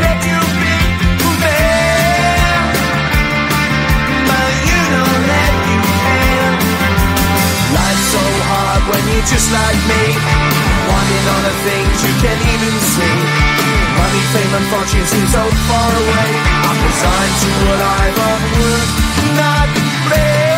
that you've been there, but you know that you can. Life's so hard when you're just like me, wanting all the things you can't even see. Money, fame and fortune seem so far away. I'm resigned to what I've unworked, not play.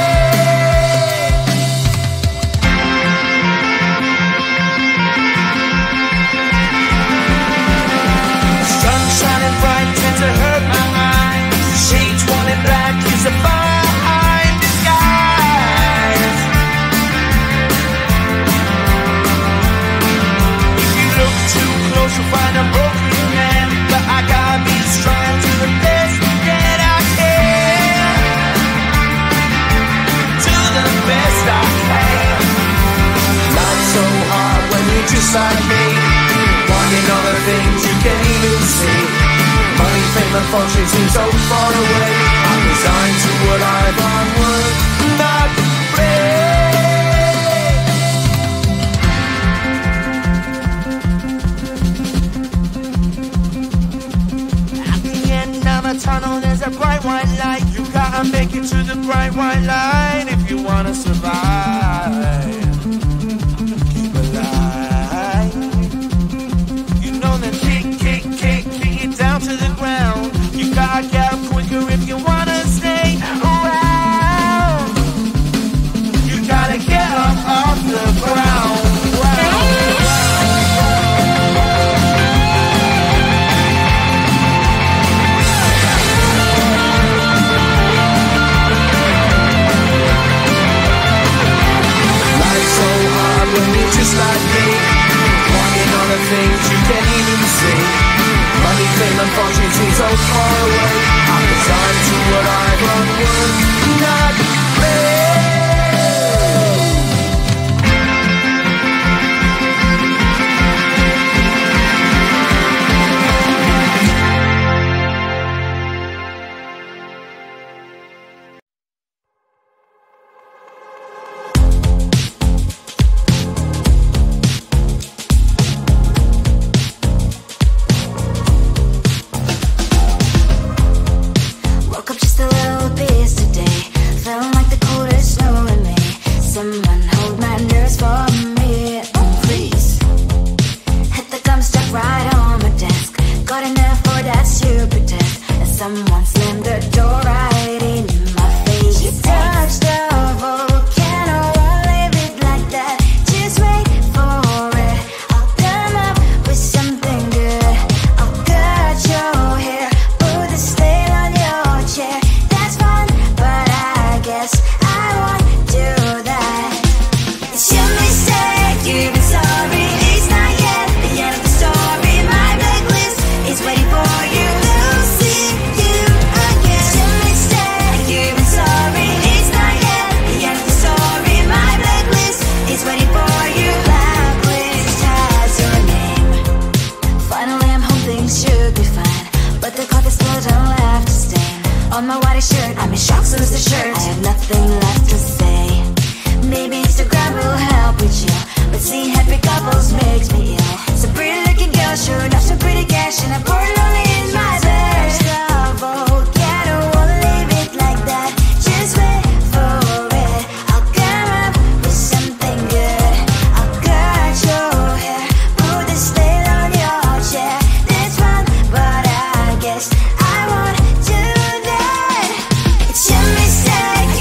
Sun shining bright tends to hurt my mind. Shades worn in black is a fine disguise. If you look too close you'll find a broken man, but I gotta be strong to the best that I can. To the best I can. Life's so hard when you're just like me, wanting all the things you can't even see. Money, fame and fortune seem so far away. I'm resigned to what I've unworked, not play. At the end of a tunnel there's a bright white light. You gotta make it to the bright white light if you wanna survive. Keep alive. You know that kick it down to the ground. You gotta get up quicker if you wanna stay around. You gotta get up off the ground. Life's so hard when you're just like me, wanting all the things you can't even see. Money, fame and fortune seem so far away. I'm resigned to what I've unworked, not play.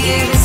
You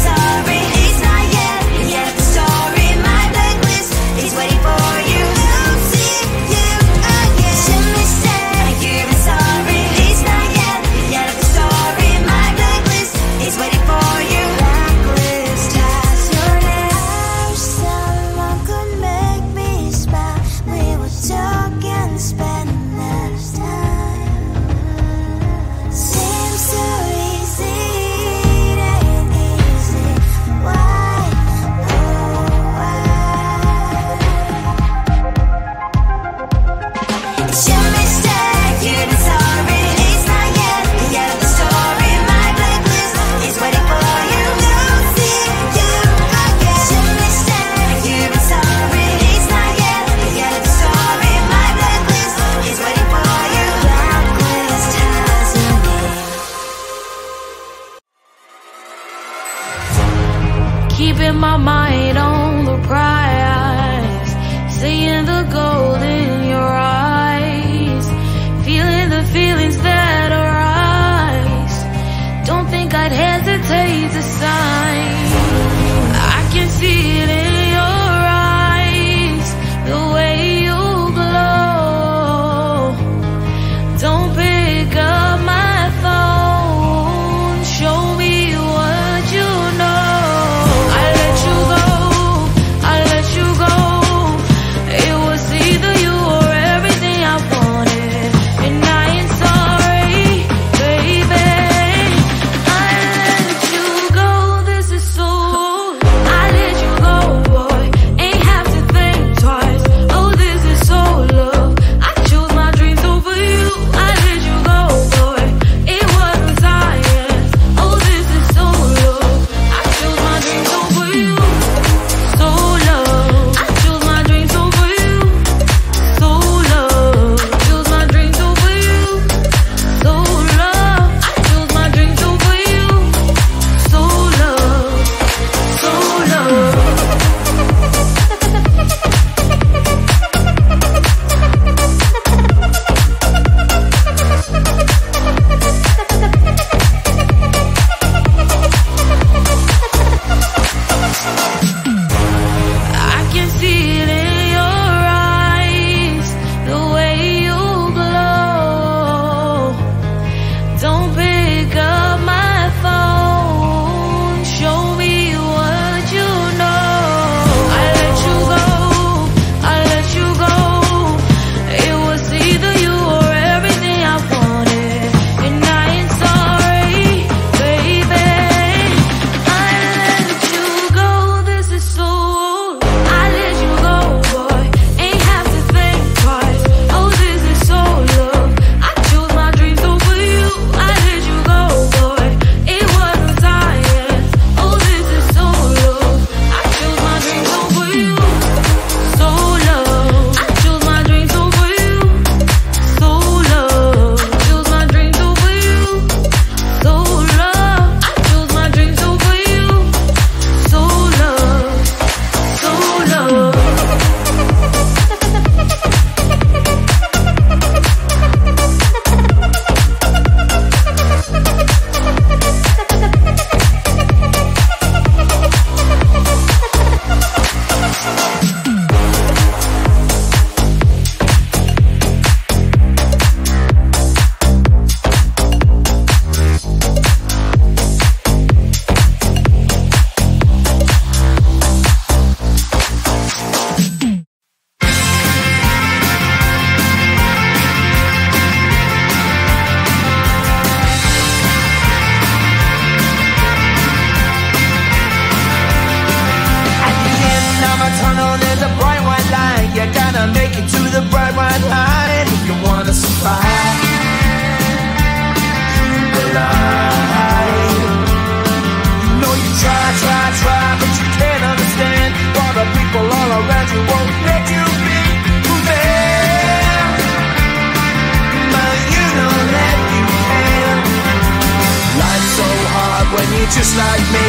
just like me,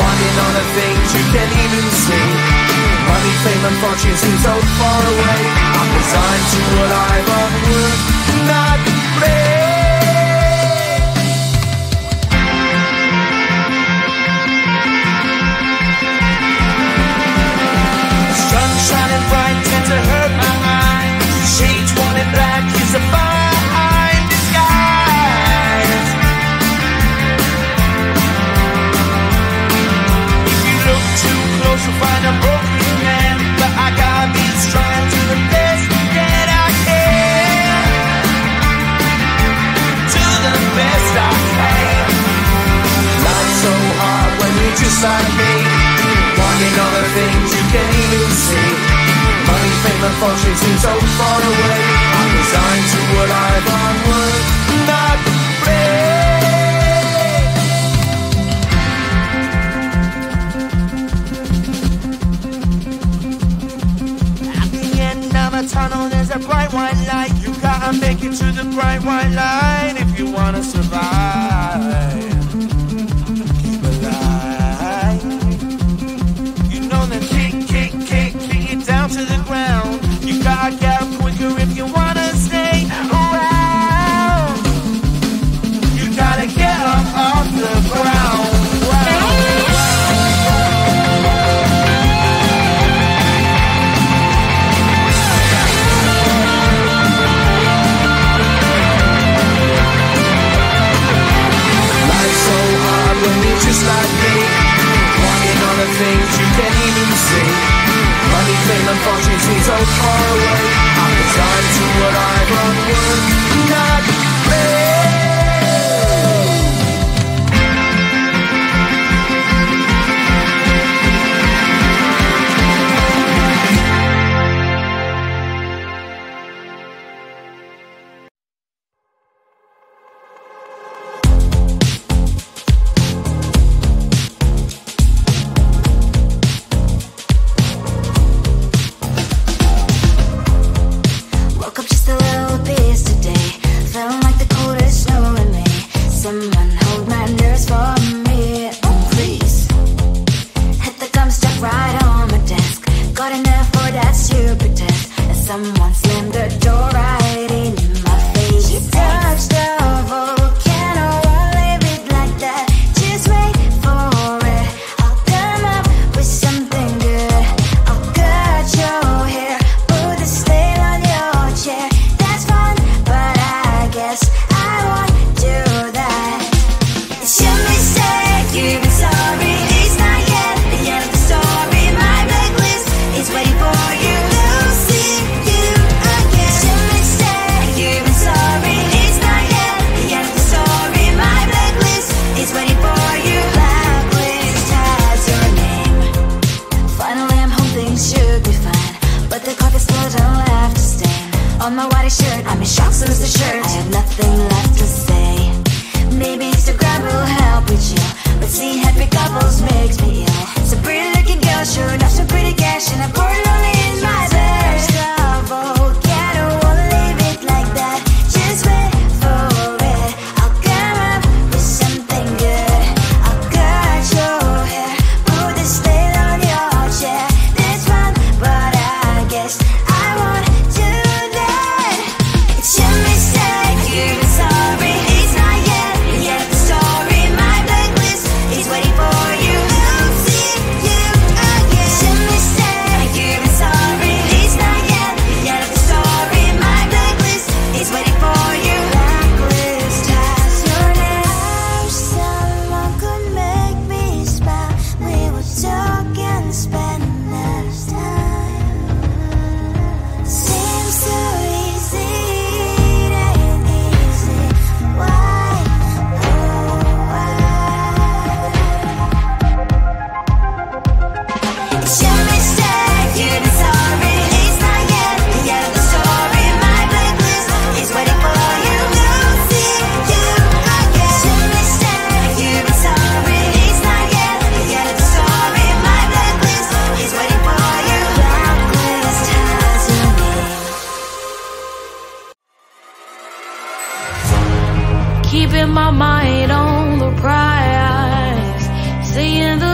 wanting all the things you can't even see. Money, fame and fortune seem so far away. I'm resigned to what I've onward, not play. Sun shining bright tends to hurt my mind. Shades worn in black is a fine disguise. If you look too close you'll find a broken man, but I got these trying to the best that I can. To the best I can. Life's so hard when you're just like me, wanting all the things you can't even see. Money, fame and fortune seem so far away. I'm resigned to what I've onward, not play. At the end of a tunnel there's a bright white light. You gotta make it to the bright white light if you wanna survive. Keep alive. You know that down to the ground. You gotta get up quicker if you wanna stay around. You gotta get up off the ground. Life's so hard when you're just like me, wanting all the things you can't even see. Money, fame and fortune seem so far away. I'm resigned to what I've onward, not play. keeping my mind on the prize. Stay in the